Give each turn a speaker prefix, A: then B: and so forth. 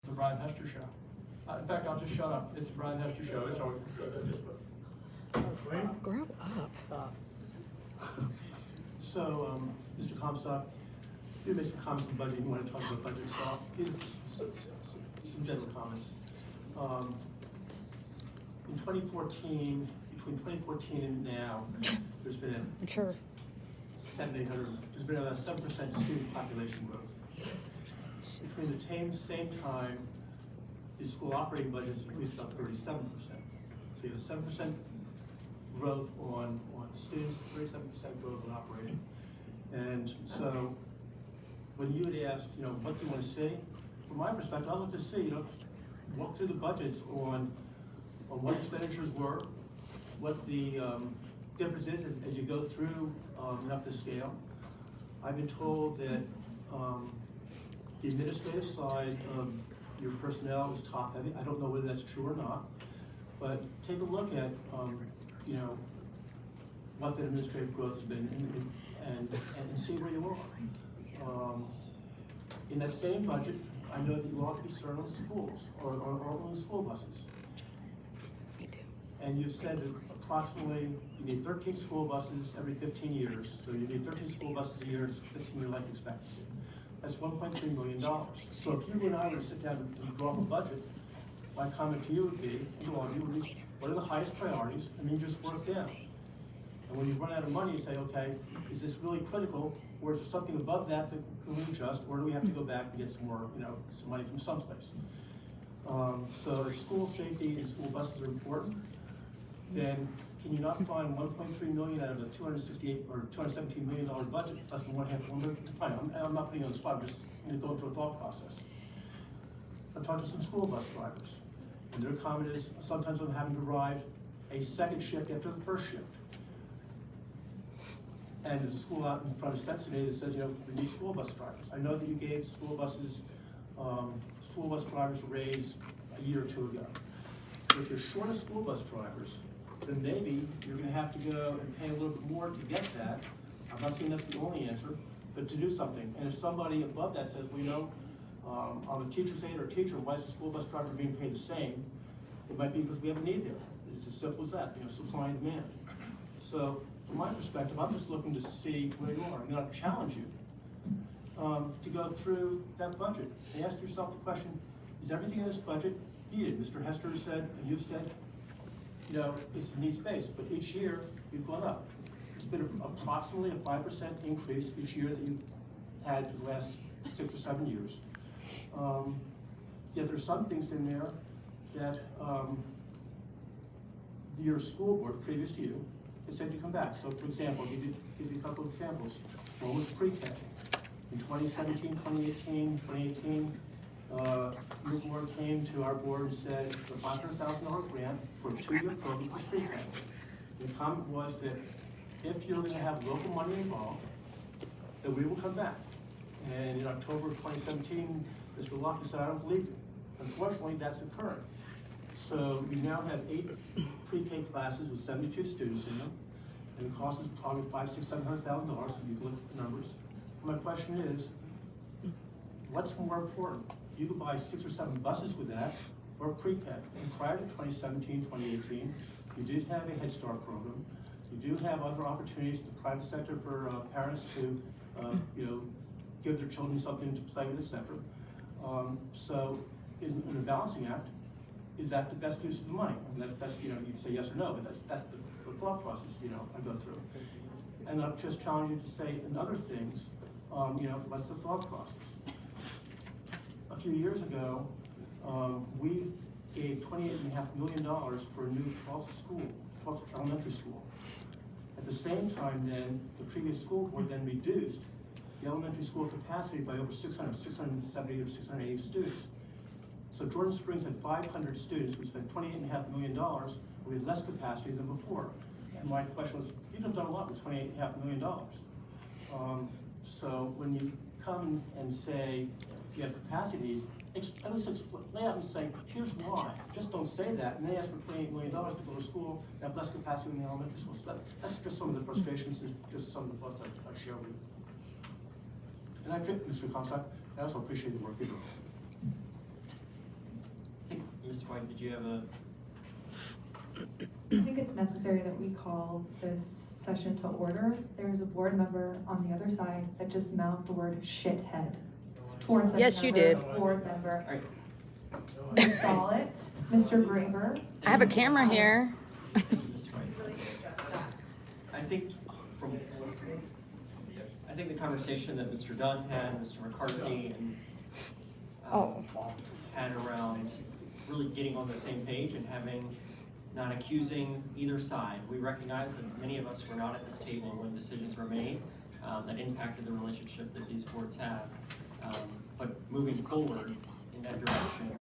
A: The Brian Hester Show. In fact, I'll just shut up. It's the Brian Hester Show. It's always good.
B: Grow up.
C: So, Mr. Comstock, you made some comments on budget. You want to talk about budget, so some general comments. In 2014, between 2014 and now, there's been
B: I'm sure.
C: there's been about 7% student population growth. Between the same time, the school operating budgets increased about 37%. So you have a 7% growth on students, 37% growth on operating. And so when you had asked, what do you want to see? From my perspective, I'd like to see, walk through the budgets on what expenditures were, what the difference is as you go through and up the scale. I've been told that the administrative side of your personnel is top heavy. I don't know whether that's true or not, but take a look at what the administrative growth has been and see where you are. In that same budget, I know that you are concerned on schools or on the school buses. And you said that approximately you need 13 school buses every 15 years. So you need 13 school buses a year, 15-year life expectancy. That's $1.3 million. So if you and I were to sit down and draw up a budget, my comment to you would be, what are the highest priorities? And then you just work down. And when you run out of money, you say, okay, is this really critical, or is there something above that that we adjust, or do we have to go back and get some more, some money from someplace? So school safety and school buses are important. Then can you not find 1.3 million out of a $268 or $217 million budget, less than $1.5 million? Fine, I'm not putting you on the spot, I'm just going through a thought process. I've talked to some school bus drivers, and their comment is sometimes I'm having to ride a second shift after the first shift. And there's a school out in front of Cincinnati that says, we need school bus drivers. I know that you gave school bus drivers a raise a year or two ago. So if you're short of school bus drivers, then maybe you're going to have to go and pay a little bit more to get that. I'm not saying that's the only answer, but to do something. And if somebody above that says, I'm a teacher's aide or teacher, why is the school bus driver being paid the same? It might be because we have a need there. It's as simple as that, supply and demand. So from my perspective, I'm just looking to see where you are. I'm going to challenge you to go through that budget and ask yourself the question, is everything in this budget needed? Mr. Hester said, and you've said, it's needs-based, but each year you've gone up. It's been approximately a 5% increase each year that you've had for the last 6 or 7 years. Yet there's some things in there that your school board previous to you has said to come back. So for example, I'll give you a couple of examples. One was pre-K. In 2017, 2018, your board came to our board and said the $500,000 grant for a 2-year program for pre-K. The comment was that if you're going to have local money involved, that we will come back. And in October of 2017, Mr. Locke said, I don't believe you. Unfortunately, that's occurring. So you now have 8 pre-K classes with 72 students in them, and the cost is probably $500,000, $600,000 if you look at the numbers. My question is, what's more important? You could buy 6 or 7 buses with that, or pre-K. And prior to 2017, 2018, you did have a Head Start program. You do have other opportunities in the private sector for parents to, give their children something to play with, etc. So, in a balancing act, is that the best use of the money? I mean, that's you can say yes or no, but that's the thought process I go through. And I'll just challenge you to say in other things, what's the thought process? A few years ago, we gave $28.5 million for a new 12th elementary school. At the same time then, the previous school board then reduced the elementary school capacity by over 670 or 680 students. So Jordan Springs had 500 students. We spent $28.5 million, we had less capacity than before. And my question was, you have done a lot with $28.5 million. So when you come and say you have capacities, lay out and say, here's why. Just don't say that, and they ask for $28 million to go to school and have less capacity in the elementary school. So that's just some of the frustrations, just some of the thoughts I share with you. And I think, Mr. Comstock, I also appreciate the work you do.
D: White, did you have a?
E: I think it's necessary that we call this session to order. There's a board member on the other side that just mouthed the word shithead towards
B: Yes, you
E: another
B: did.
E: board member.
D: All right.
E: We saw it, Mr. Graber.
B: I have a camera here.
D: Thank you, Ms. White. I think the conversation that Mr. Dunn had, Mr. McCarthy, and had around really getting on the same page and having, not accusing either side. We recognize that many of us were not at this table when decisions were made that impacted the relationship that these boards have. But moving forward in that direction,